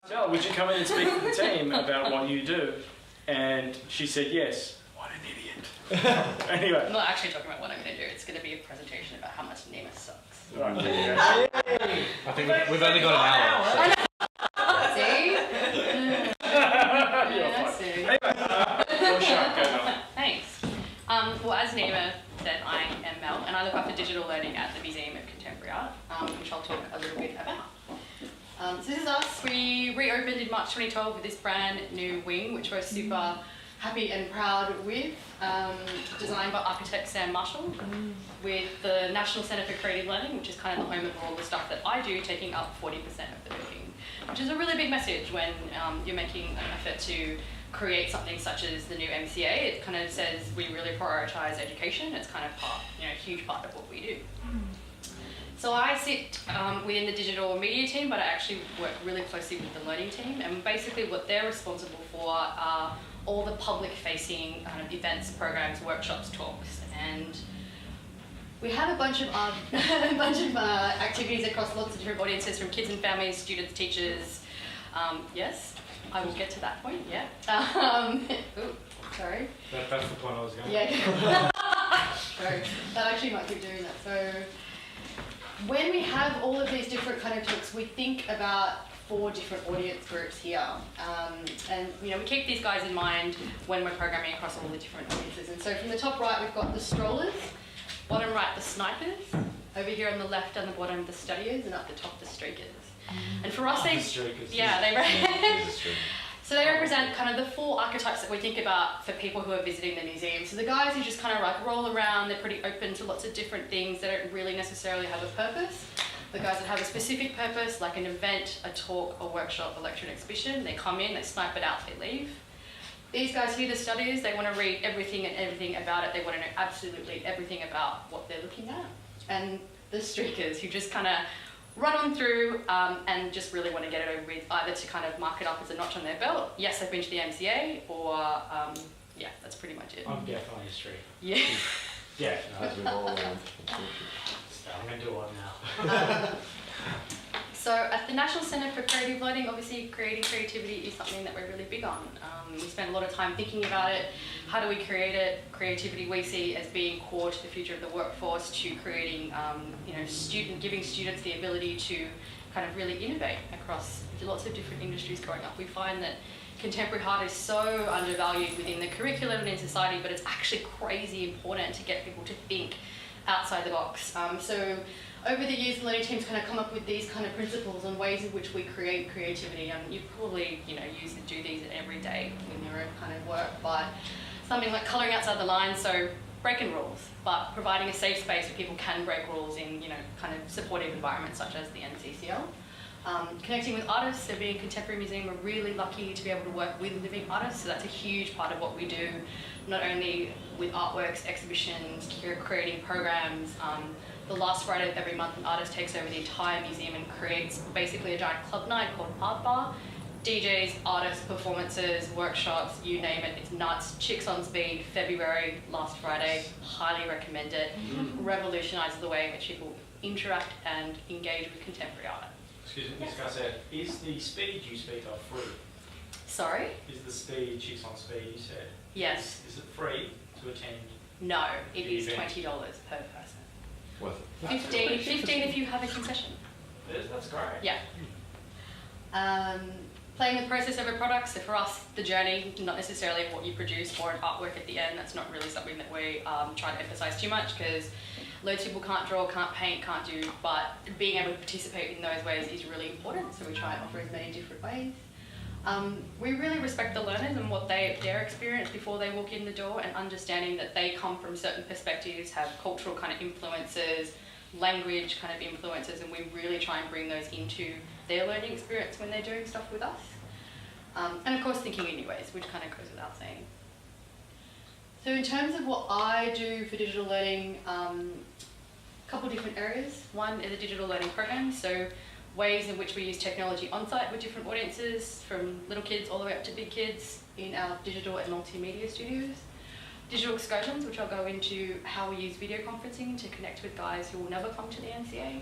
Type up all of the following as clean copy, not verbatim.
Mel, would you come in and speak to the team about what you do? And she said yes. What an idiot. Anyway. I'm not actually talking about what I'm going to do. It's going to be a presentation about how much NEMA sucks. Right, there you go. I think we've only got an hour. So. See? Yeah, see. Anyway, your show, go on. Thanks. Well, as NEMA said, I am Mel, and I look after digital learning at the Museum of Contemporary Art, which I'll talk a little bit about. So this is us. We reopened in March 2012 with this brand new wing, which we're super happy and proud with, designed by architect Sam Marshall, with the National Centre for Creative Learning, which is kind of the home of all the stuff that I do, taking up 40% of the building, which is a really big message when you're making an effort to create something such as the new MCA. It kind of says we really prioritise education. It's kind of part, a huge part of what we do. So I sit within the digital media team, but I actually work really closely with the learning team, and basically what they're responsible for are all the public-facing kind of events, programs, workshops, talks, and we have a bunch of activities across lots of different audiences, from kids and families, students, teachers. Yes, I will get to that point. Yeah. Ooh, sorry. That's the point I was going. Yeah. Sorry, that actually might keep doing that. So when we have all of these different kind of talks, we think about 4 different audience groups here, and we keep these guys in mind when we're programming across all the different audiences. And so from the top right, we've got the strollers, bottom right, the snipers, over here on the left and the bottom, the studiers, and up the top, the streakers. And for us, so they represent kind of the 4 archetypes that we think about for people who are visiting the museum. So the guys who just kind of like roll around, they're pretty open to lots of different things, they don't really necessarily have a purpose. The guys that have a specific purpose, like an event, a talk, a workshop, a lecture, an exhibition, they come in, they snipe it out, they leave. These guys here, the studiers, they want to read everything and everything about it. They want to know absolutely everything about what they're looking at. And the streakers, who just kind of run on through and just really want to get it over with, either to kind of mark it up as a notch on their belt, yes, I've been to the MCA, or yeah, that's pretty much it. I'm definitely a streak. Yeah. Yeah. As we've all learned. I'm going to do one now. So at the National Centre for Creative Learning, obviously creating creativity is something that we're really big on. We spend a lot of time thinking about it. How do we create it? Creativity we see as being core to the future of the workforce, to creating, giving students the ability to kind of really innovate across lots of different industries growing up. We find that contemporary art is so undervalued within the curriculum and in society, but it's actually crazy important to get people to think outside the box. So over the years, the learning team's kind of come up with these kind of principles and ways in which we create creativity. You probably, do these every day in your own kind of work, but something like colouring outside the lines, so breaking rules, but providing a safe space where people can break rules in, kind of supportive environments such as the NCCL. Connecting with artists, so being a contemporary museum, we're really lucky to be able to work with living artists, so that's a huge part of what we do, not only with artworks, exhibitions, creating programs. The last Friday of every month, an artist takes over the entire museum and creates basically a giant club night called Art Bar. DJs, artists, performances, workshops, you name it, it's nuts. Chicks on Speed, February, last Friday, highly recommend it. Revolutionises the way in which people interact and engage with contemporary art. Excuse me, Ms. Garcia, is the speed you speak of free? Sorry? Is the speed, Chicks on Speed, you said? Yes. Is it free to attend? No, it is $20 per person. Worth it. 15 if you have a concession. That's great. Yeah. Playing with process over products, so for us, the journey, not necessarily what you produce or an artwork at the end, that's not really something that we try to emphasise too much, because loads of people can't draw, can't paint, can't do, but being able to participate in those ways is really important, so we try and offer as many different ways. We really respect the learners and what their experience before they walk in the door, and understanding that they come from certain perspectives, have cultural kind of influences, language kind of influences, and we really try and bring those into their learning experience when they're doing stuff with us. And of course thinking in new ways, which kind of goes without saying. So in terms of what I do for digital learning, a couple different areas. One is a digital learning program, so ways in which we use technology on site with different audiences, from little kids all the way up to big kids, in our digital and multimedia studios. Digital excursions, which I'll go into how we use video conferencing to connect with guys who will never come to the NCA.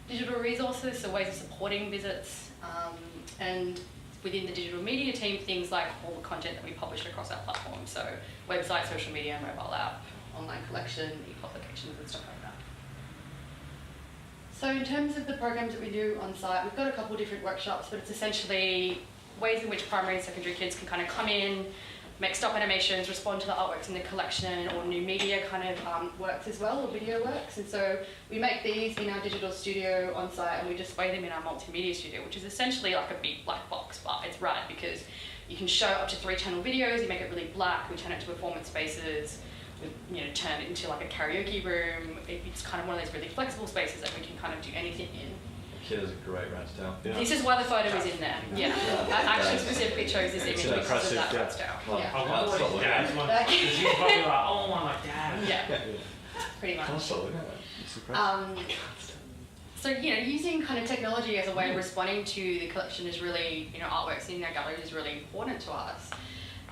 Digital digital resources, so ways of supporting visits, and within the digital media team, things like all the content that we publish across our platform, so website, social media, mobile app, online collection, e-publications and stuff like that. So in terms of the programs that we do on site, we've got a couple of different workshops, but it's essentially ways in which primary and secondary kids can kind of come in, make stop animations, respond to the artworks in the collection, or new media kind of works as well, or video works. And so we make these in our digital studio on site, and we display them in our multimedia studio, which is essentially like a big black box, but it's rad because you can show up to 3-channel videos, you make it really black, we turn it to performance spaces, we turn it into like a karaoke room. It's kind of one of those really flexible spaces that we can kind of do anything in. Kid is a great rant down. Yeah. This is why the photo is in there. Yeah. I actually specifically chose this image because of impressive, that yeah. art style. Well, Yeah. I love Can't what stop dad's looking one. at it. Because he's probably like, oh my dad. Yeah, pretty Can't much. stop looking at it. It's impressive. So using kind of technology as a way of responding to the collection is really, artworks in our gallery is really important to us.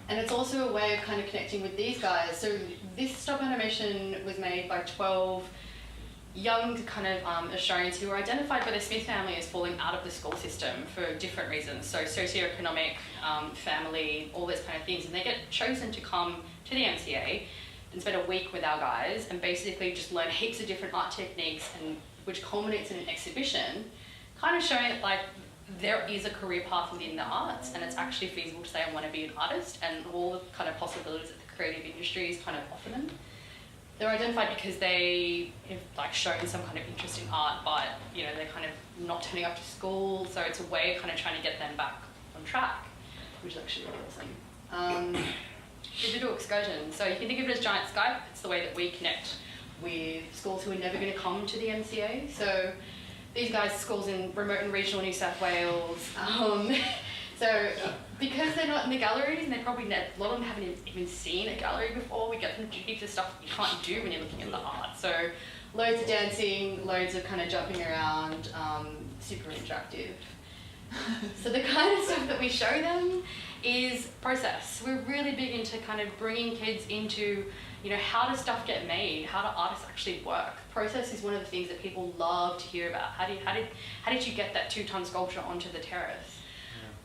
And it's also a way of kind of connecting with these guys. So this stop animation was made by 12 young kind of Australians who were identified by the Smith family as falling out of the school system for different reasons. So socioeconomic, family, all those kind of things. And they get chosen to come to the MCA and spend a week with our guys and basically just learn heaps of different art techniques, and which culminates in an exhibition, kind of showing that like there is a career path within the arts and it's actually feasible to say I want to be an artist, and all the kind of possibilities that the creative industries kind of offer them. They're identified because they have like shown some kind of interest in art, but they're kind of not turning up to school, so it's a way of kind of trying to get them back on track, which is actually really awesome. Digital excursion. So you can think of it as giant Skype. It's the way that we connect with schools who are never going to come to the MCA. So these guys, schools in remote and regional New South Wales. So because they're not in the galleries, and they probably a lot of them haven't even seen a gallery before, we get them to do heaps of stuff that you can't do when you're looking at the art. So loads of dancing, loads of kind of jumping around, super interactive. So the kind of stuff that we show them is process. We're really big into kind of bringing kids into, how does stuff get made? How do artists actually work? Process is one of the things that people love to hear about. How did you get that 2-ton sculpture onto the terrace?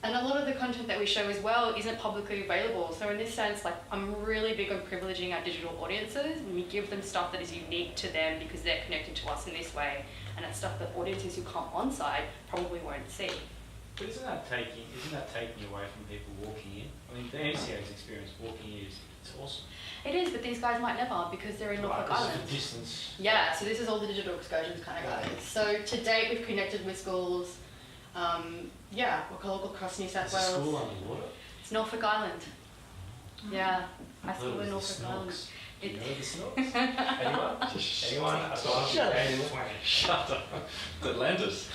And a lot of the content that we show as well isn't publicly available. So in this sense, like, I'm really big on privileging our digital audiences, and we give them stuff that is unique to them because they're connected to us in this way, and it's stuff that audiences who come on site probably won't see. But isn't that taking away from people walking in? I mean, the MCA's experience walking in it's awesome. It is, but these guys might never because they're in Norfolk This is Island. the distance. Yeah, so this is all the digital excursions kind of guys. So to date, we've connected with schools. We're local across New South Is the Wales. school underwater? It's Norfolk Island. Yeah, I school in Those are the Norfolk Island. Snorks. Do you know the Snorks? Anyone? Anyone above Shut the age of 20? Shut up. It's Atlantis.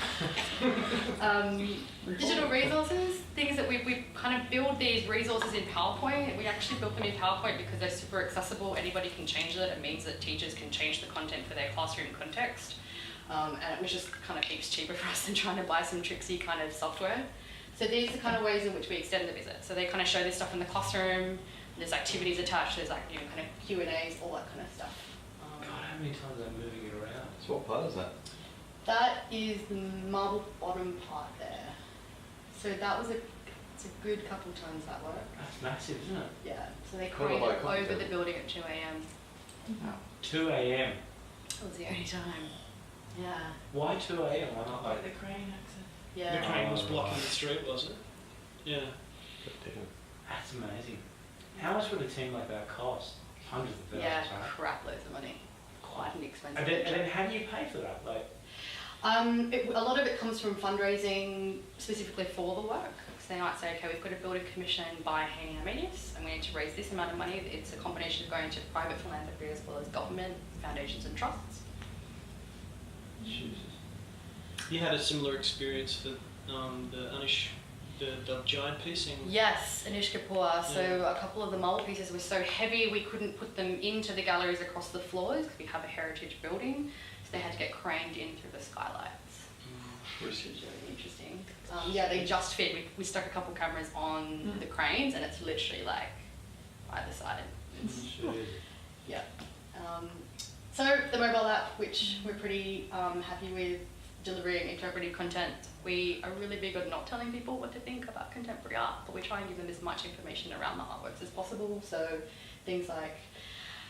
Digital resources, things that we kind of build these resources in PowerPoint. We actually built them in PowerPoint because they're super accessible. Anybody can change it. It means that teachers can change the content for their classroom context. And it was just kind of heaps cheaper for us than trying to buy some tricksy kind of software. So these are the kind of ways in which we extend the visit. So they kind of show this stuff in the classroom. There's activities attached. There's like kind of Q&As, all that kind of stuff. God, how many times are they moving it around? So what part is that? That is the marble bottom part there. So that was it's a good couple times that work. That's massive, isn't it? Yeah. So they Quite a craned lot it of over content. the building at 2 a.m. 2 a.m. That was the only time. Yeah. Why 2 a.m.? Why not like The crane access. Yeah. The crane was Oh, blocking right. the street, wasn't it? Yeah. That's amazing. How much would a team like that cost? Hundreds of thousands, Yeah, right? crap loads of money. Quite an expensive. And then project. how do you pay for that? Like, A lot of it comes from fundraising specifically for the work. So they might say, okay, we've got to build a commission by Haney Armenius, and we need to raise this amount of money. It's a combination of going to private philanthropy as well as government, foundations and trusts. Jesus. You had a similar experience for the Anish, the giant piecing. Yes, Anish Kapoor. So Yeah. a couple of the mold pieces were so heavy we couldn't put them into the galleries across the floors because we have a heritage building. So they had to get craned in through the skylights, which was really interesting. They just fit. We stuck a couple cameras on the cranes and it's literally like either side. It's, yeah. So the mobile app, which we're pretty happy with, delivering interpretive content, we are really big on not telling people what to think about contemporary art, but we try and give them as much information around the artworks as possible. So things like,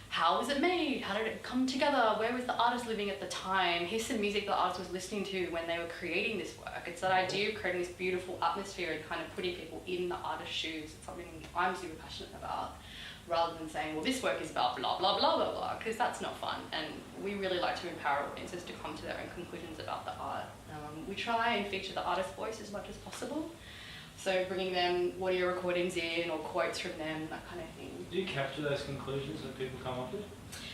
how was it made? How did it come together? Where was the artist living at the time? Here's some music the artist was listening to when they were creating this work. It's that idea of creating this beautiful atmosphere and kind of putting people in the artist's shoes. It's something I'm super passionate about, rather than saying, well, this work is about blah, blah, blah, blah, blah, because that's not fun. And we really like to empower audiences to come to their own conclusions about the art. We try and feature the artist's voice as much as possible. So bringing them audio recordings in or quotes from them, that kind of thing. Do you capture those conclusions that people come up with?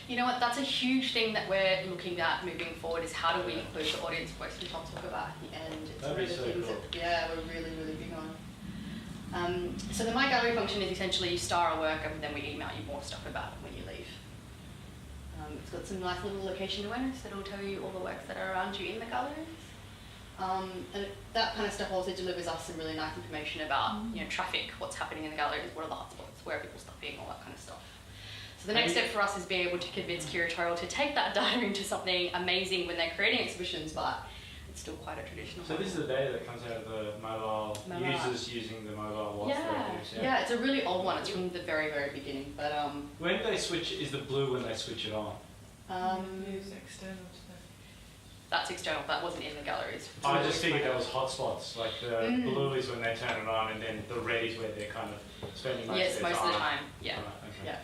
You know what, that's a huge thing that we're looking at moving forward, is how do we include the audience voice, which I'll talk about at the end. It's That'd one of be the so things cool. that, yeah, we're really, really big on. So the My Gallery function is essentially you star a work and then we email you more stuff about it when you leave. It's got some nice little location awareness that'll tell you all the works that are around you in the galleries. And that kind of stuff also delivers us some really nice information about, you know, traffic, what's happening in the galleries, what are the hotspots, where are people stopping, all that kind of stuff. So the next step for us is being able to convince curatorial to take that data into something amazing when they're creating exhibitions, but it's still quite a traditional. So this is the data that comes out of the mobile users using the mobile watch. Yeah, it's a really old one. It's from the very, very beginning. But when do they switch? Is the blue when they switch it on? Use external today. That's external. That wasn't in the galleries. I just figured that was hotspots. Like the blue is when they turn it on, and then the red is where they're kind of spending most of their time. Yes, most of the time. Yeah. Right, okay. Yeah.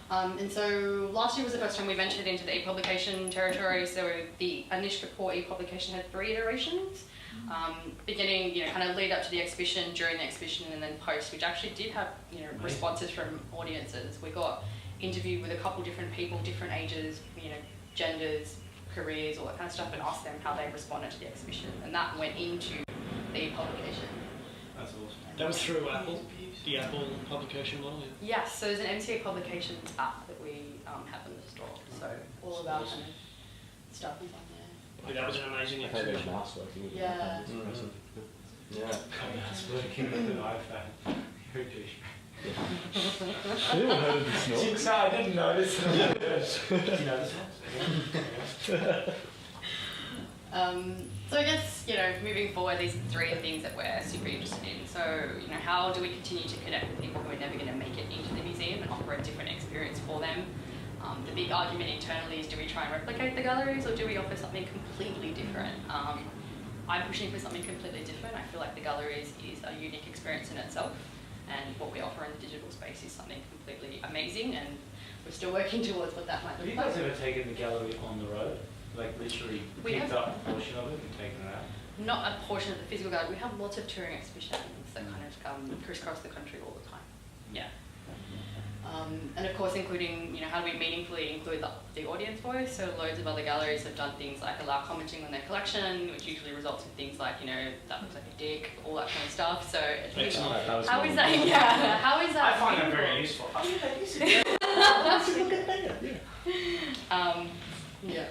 And so last year was the first time we ventured into the e-publication territory. So the initial core e-publication had 3 iterations. Beginning, you know, kind of lead up to the exhibition, during the exhibition, and then post, which actually did have, you know, responses from audiences. We got interviewed with a couple different people, different ages, you know, genders, careers, all that kind of stuff, and asked them how they responded to the exhibition, and that went into the e-publication. That's awesome. That was through Apple, the Apple publication model. Yeah. Yes, so there's an MCA Publications app that we have in the store. So all of our kind of stuff is on there. That was an amazing I think there's exhibition. mouse working. Yeah. Yeah. That's working with an iPhone. Very douche. Anyone heard of the snort? So I didn't notice. Did you notice that? So I guess, you know, moving forward, these are 3 things that we're super interested in. So, you know, how do we continue to connect with people who are never going to make it into the museum and offer a different experience for them? The big argument internally is, do we try and replicate the galleries, or do we offer something completely different? I'm pushing for something completely different. I feel like the galleries is a unique experience in itself, and what we offer in the digital space is something completely amazing, and we're still working towards what that might Have look you like. guys ever taken the gallery on the road? Like literally We picked have- up a portion of it and taken it out? Not a portion of the physical gallery. We have lots of touring exhibitions that kind of crisscross the country all the time. Yeah. And of course, including, you know, how do we meaningfully include the audience voice? So loads of other galleries have done things like allow commenting on their collection, which usually results in things like, you know, that looks like a dick, all that kind of stuff. So Excellent. how is that? Yeah. How is that? I find that very meaningful? useful. Oh yeah, that is. Yeah.